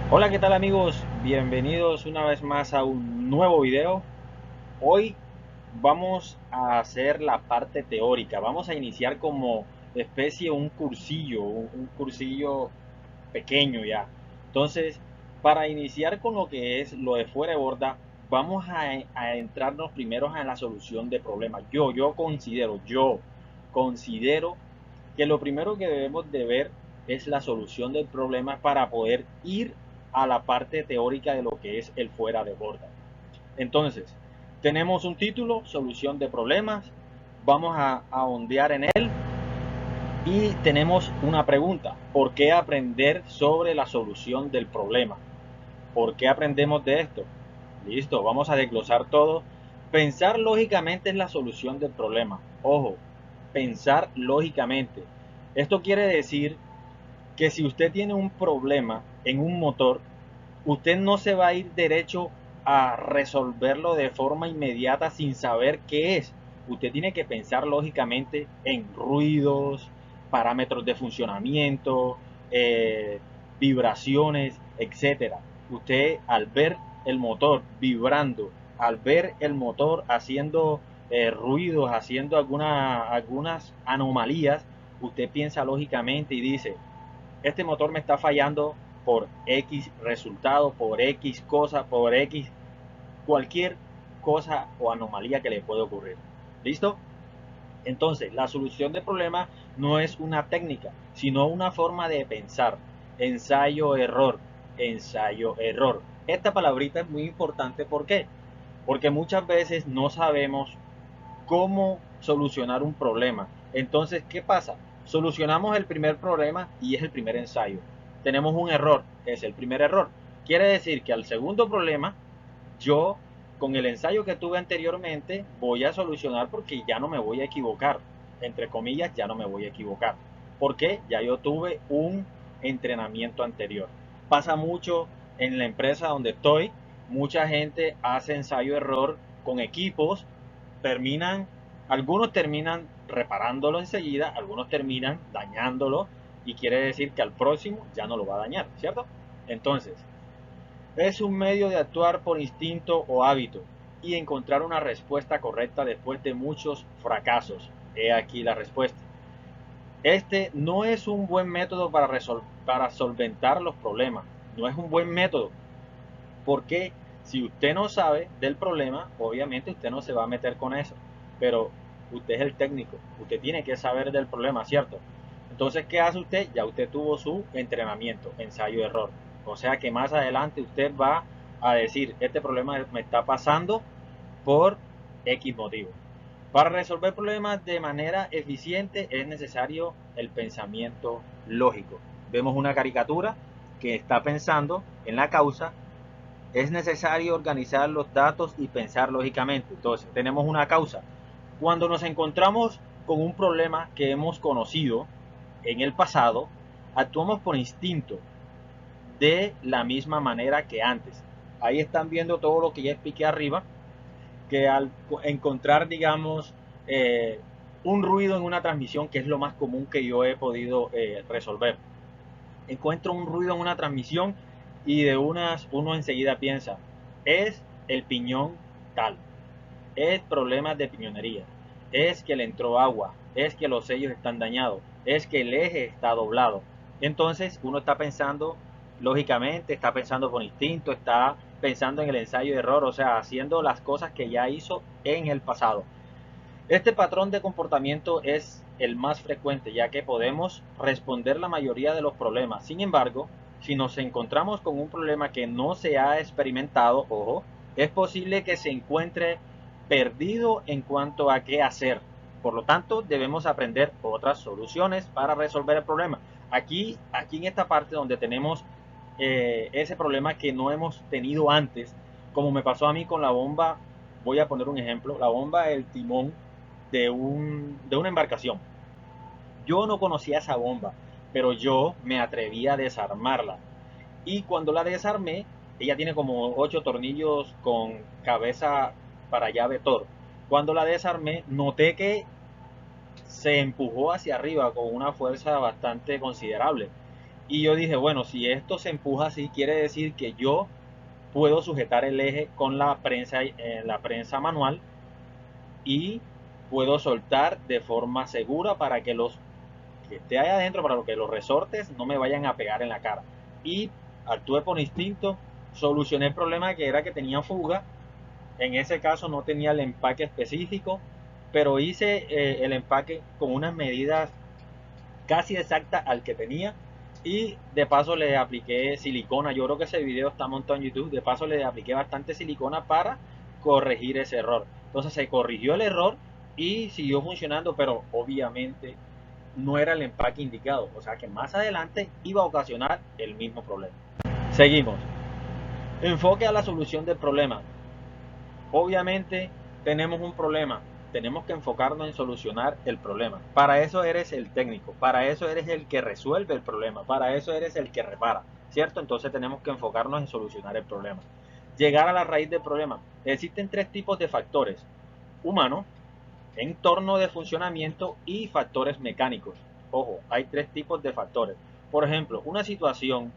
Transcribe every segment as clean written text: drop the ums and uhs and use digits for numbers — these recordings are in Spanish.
Hola, ¿qué tal amigos? Bienvenidos una vez más a un nuevo video. Hoy vamos a hacer la parte teórica. Vamos a iniciar como especie un cursillo, un cursillo pequeño ya. Entonces, para iniciar con lo que es lo de fuera de borda, vamos a entrarnos primero en la solución de problemas. Yo considero que lo primero que debemos de ver es la solución del problema para poder ir a la parte teórica de lo que es el fuera de borda. Entonces, tenemos un título, solución de problemas, vamos a ondear en él y tenemos una pregunta: ¿por qué aprender sobre la solución del problema? ¿Por qué aprendemos de esto? Listo, vamos a desglosar todo. Pensar lógicamente es la solución del problema. Ojo, pensar lógicamente. Esto quiere decir que si usted tiene un problema en un motor, usted no se va a ir derecho a resolverlo de forma inmediata sin saber qué es. Usted tiene que pensar lógicamente en ruidos, parámetros de funcionamiento, vibraciones, etcétera. Usted, al ver el motor vibrando, al ver el motor haciendo ruidos, haciendo algunas anomalías, usted piensa lógicamente y dice: este motor me está fallando por X resultado, por X cosa, por X cualquier cosa o anomalía que le puede ocurrir. ¿Listo? Entonces, la solución del problema no es una técnica, sino una forma de pensar. Ensayo-error, ensayo-error. Esta palabrita es muy importante. ¿Por qué? Porque muchas veces no sabemos cómo solucionar un problema. Entonces, ¿qué pasa? Solucionamos el primer problema y es el primer ensayo. Tenemos un error, es el primer error. Quiere decir que al segundo problema, yo con el ensayo que tuve anteriormente voy a solucionar porque ya no me voy a equivocar. Entre comillas, ya no me voy a equivocar. Porque ya yo tuve un entrenamiento anterior. Pasa mucho en la empresa donde estoy. Mucha gente hace ensayo-error con equipos, terminan, algunos terminan reparándolo enseguida, algunos terminan dañándolo, y quiere decir que al próximo ya no lo va a dañar, ¿cierto? Entonces, es un medio de actuar por instinto o hábito y encontrar una respuesta correcta después de muchos fracasos. He aquí la respuesta. Este no es un buen método para solventar los problemas. No es un buen método. Porque si usted no sabe del problema, obviamente usted no se va a meter con eso. Pero usted es el técnico, usted tiene que saber del problema, ¿cierto? Entonces, ¿qué hace usted? Ya usted tuvo su entrenamiento, ensayo-error. O sea que más adelante usted va a decir: este problema me está pasando por X motivo. Para resolver problemas de manera eficiente es necesario el pensamiento lógico. Vemos una caricatura que está pensando en la causa. Es necesario organizar los datos y pensar lógicamente. Entonces, tenemos una causa. Cuando nos encontramos con un problema que hemos conocido en el pasado, actuamos por instinto de la misma manera que antes. Ahí están viendo todo lo que ya expliqué arriba, que al encontrar, digamos, un ruido en una transmisión, que es lo más común que yo he podido resolver, encuentro un ruido en una transmisión y de unas uno enseguida piensa: es el piñón tal, es problemas de piñonería, es que le entró agua, es que los sellos están dañados, es que el eje está doblado. Entonces uno está pensando lógicamente, está pensando por instinto, está pensando en el ensayo de error, o sea, haciendo las cosas que ya hizo en el pasado. Este patrón de comportamiento es el más frecuente, ya que podemos responder la mayoría de los problemas. Sin embargo, si nos encontramos con un problema que no se ha experimentado, ojo, es posible que se encuentre perdido en cuanto a qué hacer. Por lo tanto, debemos aprender otras soluciones para resolver el problema. Aquí en esta parte donde tenemos ese problema que no hemos tenido antes, como me pasó a mí con la bomba, voy a poner un ejemplo: la bomba del timón de una embarcación. Yo no conocía esa bomba, pero yo me atreví a desarmarla. Y cuando la desarmé, ella tiene como 8 tornillos con cabeza para llave Thor. Cuando la desarmé, noté que se empujó hacia arriba con una fuerza bastante considerable. Y yo dije, bueno, si esto se empuja así, quiere decir que yo puedo sujetar el eje con la prensa manual y puedo soltar de forma segura para que los que esté ahí adentro, para que los resortes no me vayan a pegar en la cara. Y actué por instinto, solucioné el problema que era que tenía fuga. En ese caso no tenía el empaque específico, pero hice el empaque con unas medidas casi exactas al que tenía. Y de paso le apliqué silicona. Yo creo que ese video está montado en YouTube. De paso le apliqué bastante silicona para corregir ese error. Entonces se corrigió el error y siguió funcionando, pero obviamente no era el empaque indicado. O sea que más adelante iba a ocasionar el mismo problema. Seguimos. Enfoque a la solución del problema. Obviamente tenemos un problema, tenemos que enfocarnos en solucionar el problema. Para eso eres el técnico, para eso eres el que resuelve el problema, para eso eres el que repara, ¿cierto? Entonces tenemos que enfocarnos en solucionar el problema. Llegar a la raíz del problema. Existen tres tipos de factores: humano, entorno de funcionamiento y factores mecánicos. Ojo, hay tres tipos de factores. Por ejemplo, una situación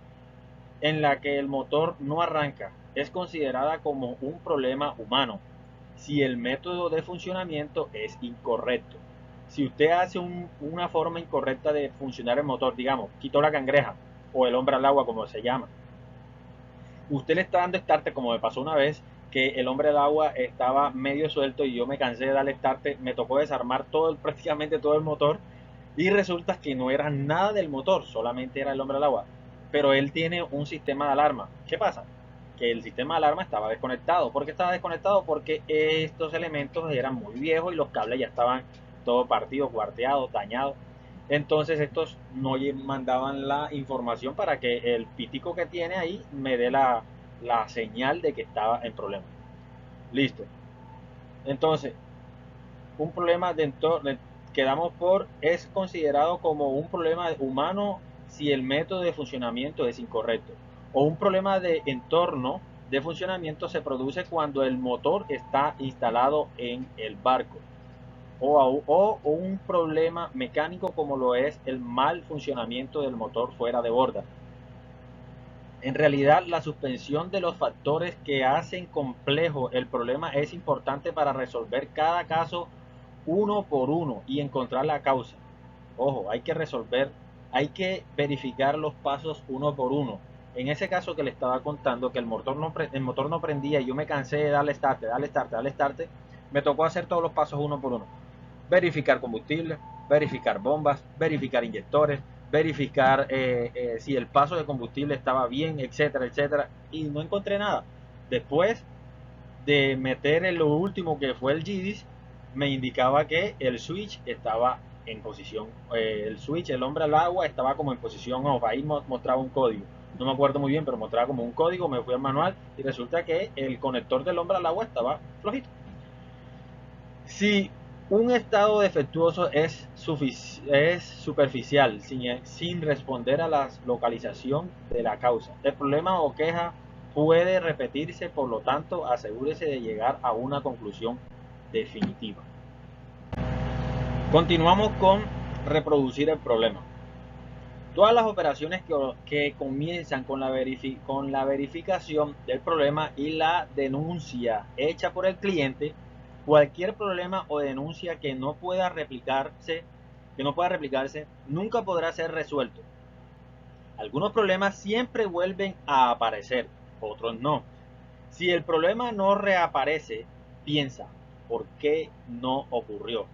en la que el motor no arranca es considerada como un problema humano si el método de funcionamiento es incorrecto. Si usted hace una forma incorrecta de funcionar el motor, digamos, quitó la cangreja o el hombre al agua como se llama, usted le está dando start, como me pasó una vez, que el hombre al agua estaba medio suelto y yo me cansé de darle start, me tocó desarmar prácticamente todo el motor, y resulta que no era nada del motor, solamente era el hombre al agua. Pero él tiene un sistema de alarma. ¿Qué pasa? Que el sistema de alarma estaba desconectado. ¿Por qué estaba desconectado? Porque estos elementos eran muy viejos y los cables ya estaban todos partidos, cuarteados, dañados. Entonces estos no mandaban la información para que el pítico que tiene ahí me dé la señal de que estaba en problema. Listo. Entonces, un problema de entorno, quedamos por, es considerado como un problema humano si el método de funcionamiento es incorrecto. O un problema de entorno de funcionamiento se produce cuando el motor está instalado en el barco. O un problema mecánico como lo es el mal funcionamiento del motor fuera de borda. En realidad, la suspensión de los factores que hacen complejo el problema es importante para resolver cada caso uno por uno y encontrar la causa. Ojo, hay que verificar los pasos uno por uno. En ese caso que le estaba contando, que el motor no prendía y yo me cansé de darle start, me tocó hacer todos los pasos uno por uno. Verificar combustible, verificar bombas, verificar inyectores, verificar si el paso de combustible estaba bien, etcétera, etcétera, y no encontré nada. Después de meter en lo último, que fue el GDIS, me indicaba que el switch estaba en posición, el hombre al agua estaba como en posición off, ahí mostraba un código, no me acuerdo muy bien, pero mostraba como un código, me fui al manual y resulta que el conector del hombre al agua estaba flojito. Si un estado defectuoso es superficial, sin responder a la localización de la causa, el problema o queja puede repetirse, por lo tanto, asegúrese de llegar a una conclusión definitiva. Continuamos con reproducir el problema. Todas las operaciones que comienzan con la verificación del problema y la denuncia hecha por el cliente, cualquier problema o denuncia que no pueda replicarse, nunca podrá ser resuelto. Algunos problemas siempre vuelven a aparecer, otros no. Si el problema no reaparece, piensa, ¿por qué no ocurrió?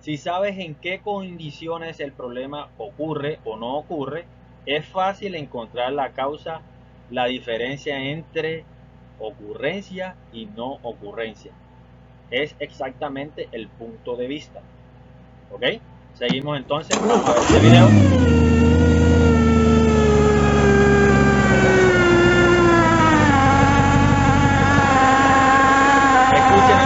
Si sabes en qué condiciones el problema ocurre o no ocurre, es fácil encontrar la causa, la diferencia entre ocurrencia y no ocurrencia. Es exactamente el punto de vista. ¿Ok? Seguimos entonces. Vamos a ver este video. Escuchen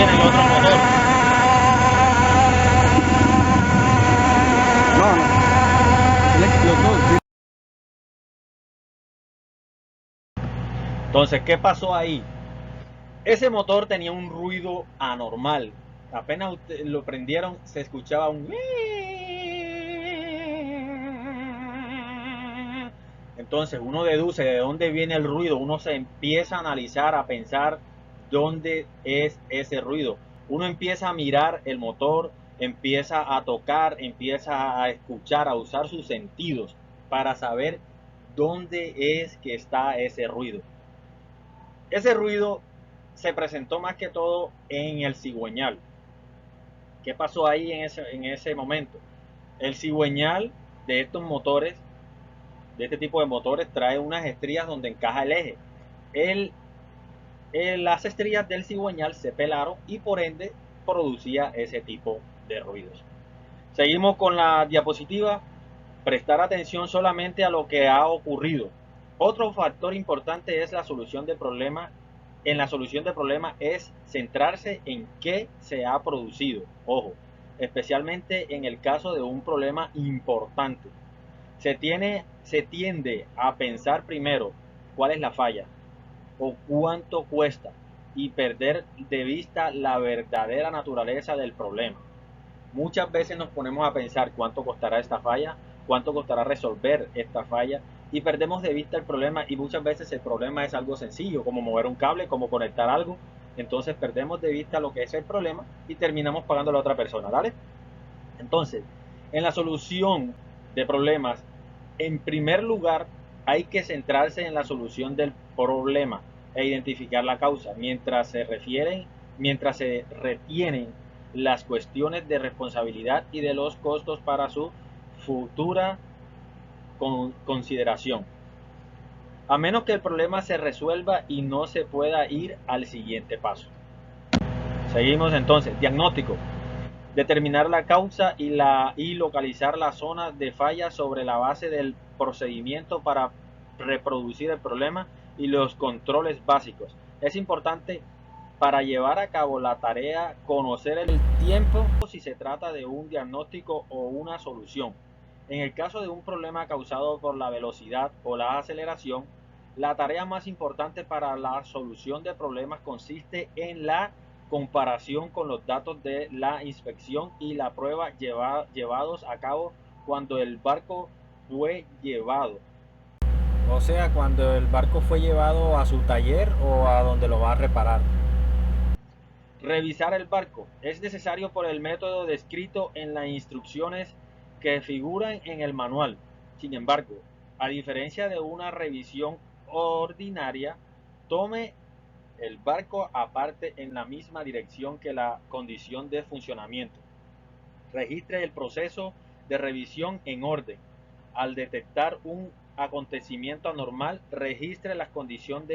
el otro motor. Entonces, ¿qué pasó ahí? Ese motor tenía un ruido anormal. Apenas lo prendieron, se escuchaba un... Entonces uno deduce de dónde viene el ruido, uno se empieza a analizar, a pensar dónde es ese ruido. Uno empieza a mirar el motor, empieza a tocar, empieza a escuchar, a usar sus sentidos para saber dónde es que está ese ruido. Ese ruido se presentó más que todo en el cigüeñal. ¿Qué pasó ahí en ese momento? El cigüeñal de estos motores, de este tipo de motores, trae unas estrías donde encaja el eje. El, las estrías del cigüeñal se pelaron y por ende producía ese tipo de ruidos. Seguimos con la diapositiva. Prestar atención solamente a lo que ha ocurrido. Otro factor importante es la solución del problema. En la solución del problema es centrarse en qué se ha producido. Ojo, especialmente en el caso de un problema importante. Se tiende a pensar primero cuál es la falla o cuánto cuesta y perder de vista la verdadera naturaleza del problema. Muchas veces nos ponemos a pensar cuánto costará esta falla, cuánto costará resolver esta falla y perdemos de vista el problema y muchas veces el problema es algo sencillo, como mover un cable, como conectar algo. Entonces perdemos de vista lo que es el problema y terminamos pagando a la otra persona, ¿vale? Entonces, en la solución de problemas, en primer lugar, hay que centrarse en la solución del problema e identificar la causa, mientras se retienen las cuestiones de responsabilidad y de los costos para su futura consideración. A menos que el problema se resuelva y no se pueda ir al siguiente paso. Seguimos entonces. Diagnóstico. Determinar la causa y localizar la zona de falla sobre la base del procedimiento para reproducir el problema y los controles básicos. Es importante para llevar a cabo la tarea conocer el tiempo si se trata de un diagnóstico o una solución. En el caso de un problema causado por la velocidad o la aceleración, la tarea más importante para la solución de problemas consiste en la comparación con los datos de la inspección y la prueba llevados a cabo cuando el barco fue llevado. O sea, cuando el barco fue llevado a su taller o a donde lo va a reparar. Revisar el barco es necesario por el método descrito en las instrucciones que figuran en el manual. Sin embargo, a diferencia de una revisión ordinaria, tome el barco aparte en la misma dirección que la condición de funcionamiento. Registre el proceso de revisión en orden. Al detectar un acontecimiento anormal, registre la condición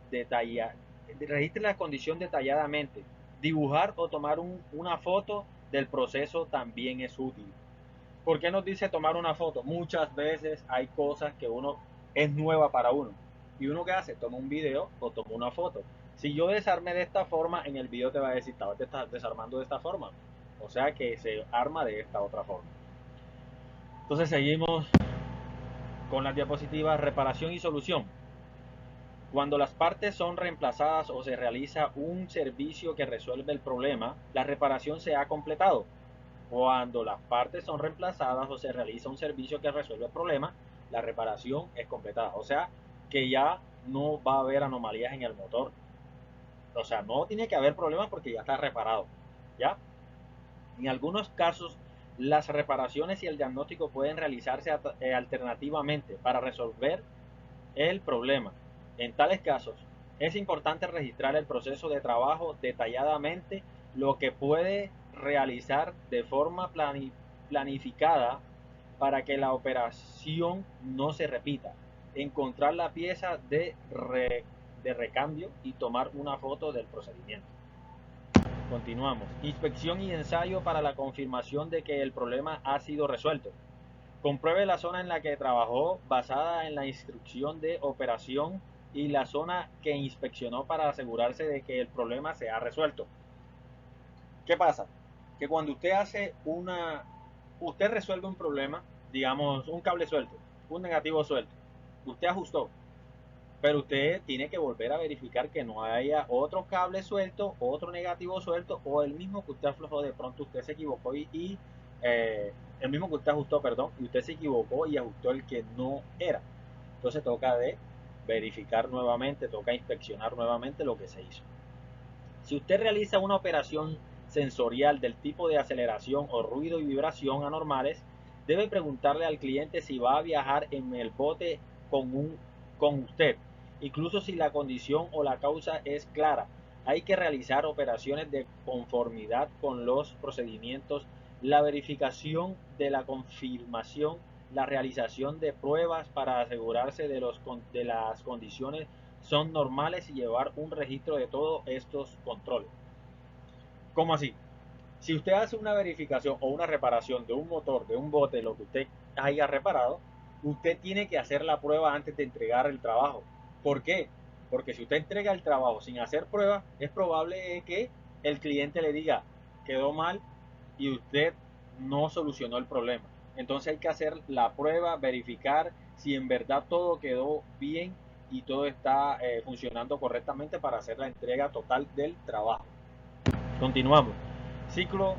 detalladamente. Dibujar o tomar una foto del proceso también es útil. ¿Por qué nos dice tomar una foto? Muchas veces hay cosas que uno es nueva para uno. ¿Y uno qué hace? Toma un video o toma una foto. Si yo desarmé de esta forma, en el video te va a decir, te estás desarmando de esta forma. O sea que se arma de esta otra forma. Entonces seguimos con las diapositivas, reparación y solución. Cuando las partes son reemplazadas o se realiza un servicio que resuelve el problema, la reparación se ha completado. Cuando las partes son reemplazadas o se realiza un servicio que resuelve el problema, la reparación es completada. O sea, que ya no va a haber anomalías en el motor. O sea, no tiene que haber problemas porque ya está reparado. ¿Ya? En algunos casos, las reparaciones y el diagnóstico pueden realizarse alternativamente para resolver el problema. En tales casos, es importante registrar el proceso de trabajo detalladamente, lo que puede realizar de forma planificada para que la operación no se repita. Encontrar la pieza de recambio y tomar una foto del procedimiento. Continuamos. Inspección y ensayo para la confirmación de que el problema ha sido resuelto. Compruebe la zona en la que trabajó basada en la instrucción de operación y la zona que inspeccionó para asegurarse de que el problema se ha resuelto. ¿Qué pasa? Que cuando usted resuelve un problema, digamos un cable suelto, un negativo suelto, usted ajustó. pero usted tiene que volver a verificar que no haya otro cable suelto, otro negativo suelto, o el mismo que usted aflojó, de pronto usted se equivocó el mismo que usted ajustó, perdón, y usted se equivocó y ajustó el que no era. Entonces toca de verificar nuevamente, toca inspeccionar nuevamente lo que se hizo. Si usted realiza una operación sensorial del tipo de aceleración o ruido y vibración anormales, debe preguntarle al cliente si va a viajar en el bote con usted, incluso si la condición o la causa es clara. Hay que realizar operaciones de conformidad con los procedimientos, la verificación de la confirmación, la realización de pruebas para asegurarse de las condiciones son normales y llevar un registro de todos estos controles. ¿Cómo así? Si usted hace una verificación o una reparación de un motor, de un bote, lo que usted haya reparado, usted tiene que hacer la prueba antes de entregar el trabajo. ¿Por qué? Porque si usted entrega el trabajo sin hacer prueba, es probable que el cliente le diga quedó mal y usted no solucionó el problema. Entonces hay que hacer la prueba, verificar si en verdad todo quedó bien y todo está funcionando correctamente para hacer la entrega total del trabajo. Continuamos. Ciclo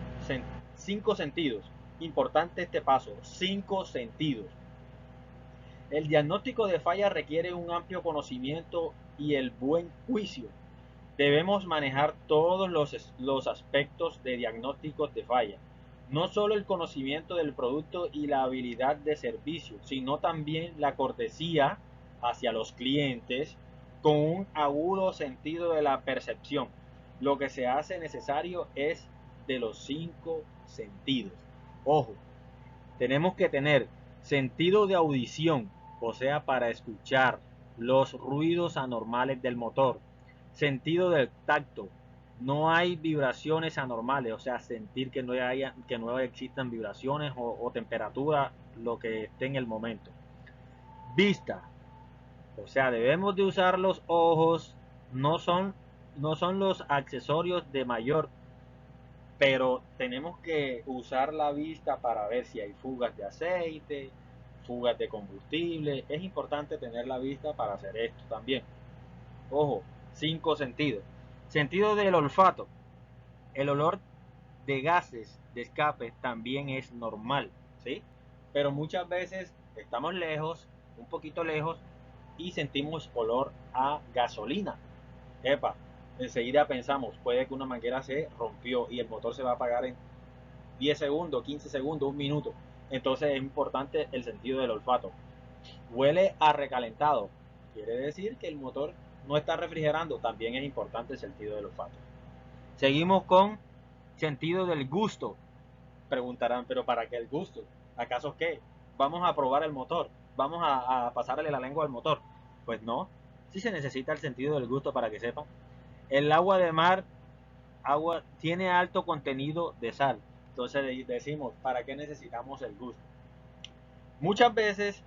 5 sentidos. Importante este paso, 5 sentidos. El diagnóstico de falla requiere un amplio conocimiento y el buen juicio. Debemos manejar todos los aspectos de diagnósticos de falla, no solo el conocimiento del producto y la habilidad de servicio, sino también la cortesía hacia los clientes con un agudo sentido de la percepción. Lo que se hace necesario es de los 5 sentidos. Ojo, tenemos que tener sentido de audición, o sea, para escuchar los ruidos anormales del motor. Sentido del tacto. No hay vibraciones anormales, o sea, sentir que no existan vibraciones o temperatura, lo que esté en el momento. Vista. O sea, debemos de usar los ojos, no son los accesorios de mayor, pero tenemos que usar la vista para ver si hay fugas de aceite, fugas de combustible. Es importante tener la vista para hacer esto también. Ojo, 5 sentidos. Sentido del olfato. El olor de gases de escape también es normal, ¿sí? Pero muchas veces estamos lejos, un poquito lejos, y sentimos olor a gasolina. Epa, enseguida pensamos, puede que una manguera se rompió y el motor se va a apagar en 10 segundos, 15 segundos, un minuto. Entonces es importante el sentido del olfato. Huele a recalentado. Quiere decir que el motor no está refrigerando. También es importante el sentido del olfato. Seguimos con sentido del gusto. Preguntarán, pero ¿para qué el gusto? ¿Acaso qué? ¿Vamos a probar el motor? ¿Vamos a pasarle la lengua al motor? Pues no. Sí se necesita el sentido del gusto para que sepan. El agua de mar tiene alto contenido de sal. Entonces decimos, ¿para qué necesitamos el gusto? Muchas veces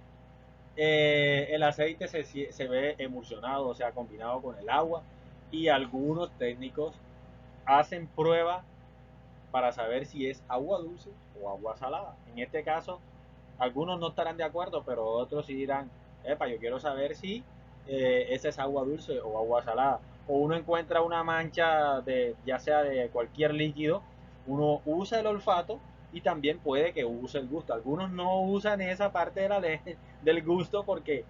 el aceite se ve emulsionado, o sea, combinado con el agua, y algunos técnicos hacen prueba para saber si es agua dulce o agua salada. En este caso, algunos no estarán de acuerdo, pero otros sí dirán, epa, yo quiero saber si esa es agua dulce o agua salada. O uno encuentra una mancha ya sea de cualquier líquido, uno usa el olfato y también puede que use el gusto. Algunos no usan esa parte de del gusto porque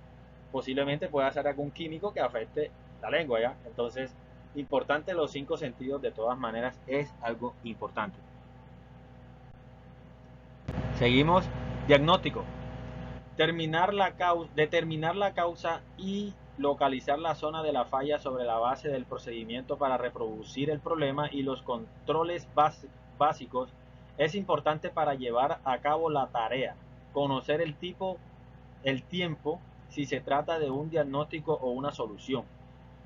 posiblemente pueda ser algún químico que afecte la lengua, ¿ya? Entonces, importante los 5 sentidos de todas maneras es algo importante. Seguimos. Diagnóstico. Determinar la causa y localizar la zona de la falla sobre la base del procedimiento para reproducir el problema y los controles básicos es importante para llevar a cabo la tarea. Conocer el tiempo, si se trata de un diagnóstico o una solución.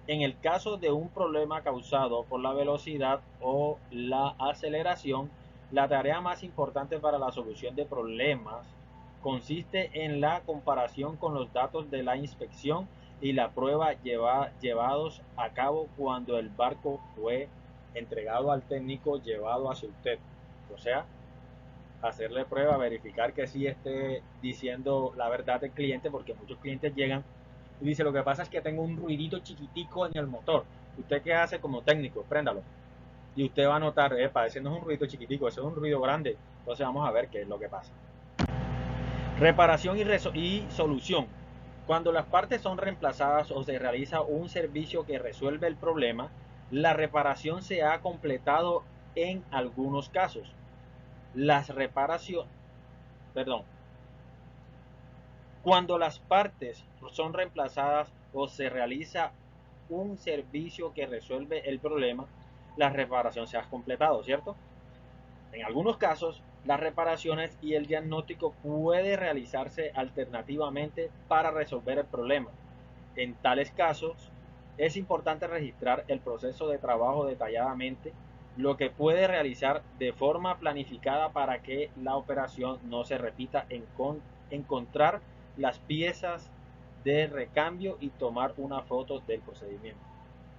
En el caso de un problema causado por la velocidad o la aceleración, la tarea más importante para la solución de problemas consiste en la comparación con los datos de la inspección y la prueba llevados a cabo cuando el barco fue entregado al técnico llevado hacia usted. O sea, hacerle prueba, verificar que sí esté diciendo la verdad del cliente, porque muchos clientes llegan y dice, lo que pasa es que tengo un ruidito chiquitico en el motor. ¿Usted qué hace como técnico? Préndalo. Y usted va a notar, epa, ese no es un ruido chiquitico, ese es un ruido grande. Entonces vamos a ver qué es lo que pasa. Reparación y solución. Cuando las partes son reemplazadas o se realiza un servicio que resuelve el problema, la reparación se ha completado en algunos casos. Las reparaciones, perdón, cuando las partes son reemplazadas o se realiza un servicio que resuelve el problema, la reparación se ha completado, ¿cierto? En algunos casos, las reparaciones y el diagnóstico puede realizarse alternativamente para resolver el problema. En tales casos, es importante registrar el proceso de trabajo detalladamente, lo que puede realizar de forma planificada para que la operación no se repita, encontrar las piezas de recambio y tomar una foto del procedimiento.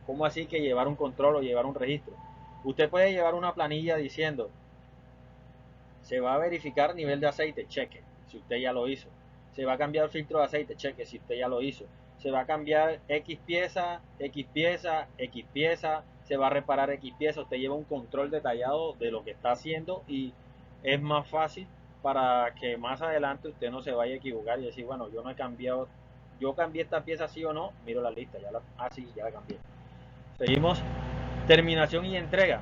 ¿Cómo así que llevar un control o llevar un registro? Usted puede llevar una planilla diciendo, se va a verificar nivel de aceite, cheque, si usted ya lo hizo. Se va a cambiar el filtro de aceite, cheque, si usted ya lo hizo. Se va a cambiar X pieza, X pieza, X pieza, se va a reparar X pieza. Usted lleva un control detallado de lo que está haciendo y es más fácil para que más adelante usted no se vaya a equivocar y decir, bueno, yo no he cambiado, yo cambié esta pieza sí o no, miro la lista, sí, ya la cambié. Seguimos, terminación y entrega.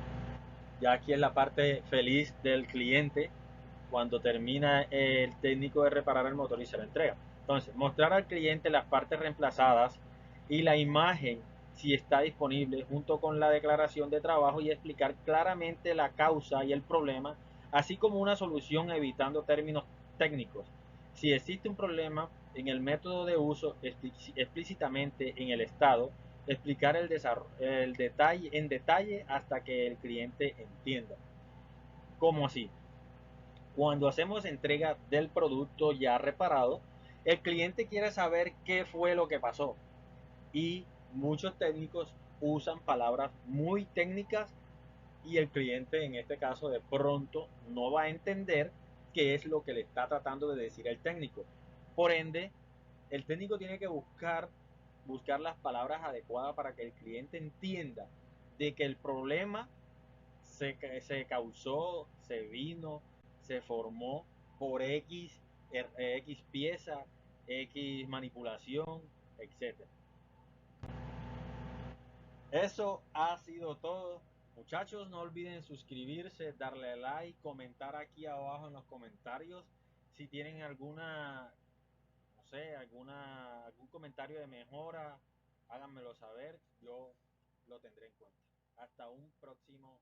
Ya aquí es la parte feliz del cliente cuando termina el técnico de reparar el motor y se lo entrega. Entonces, mostrar al cliente las partes reemplazadas y la imagen si está disponible junto con la declaración de trabajo y explicar claramente la causa y el problema, así como una solución evitando términos técnicos. Si existe un problema en el método de uso explícitamente en el estado, explicar el detalle en detalle hasta que el cliente entienda. ¿Cómo así? Cuando hacemos entrega del producto ya reparado, el cliente quiere saber qué fue lo que pasó y muchos técnicos usan palabras muy técnicas y el cliente en este caso de pronto no va a entender qué es lo que le está tratando de decir el técnico. Por ende, el técnico tiene que buscar las palabras adecuadas para que el cliente entienda de que el problema se causó, se vino, se formó por X pieza, X manipulación, etcétera. Eso ha sido todo. Muchachos, no olviden suscribirse, darle like, comentar aquí abajo en los comentarios si tienen alguna, no sé, algún comentario de mejora, háganmelo saber, yo lo tendré en cuenta. Hasta un próximo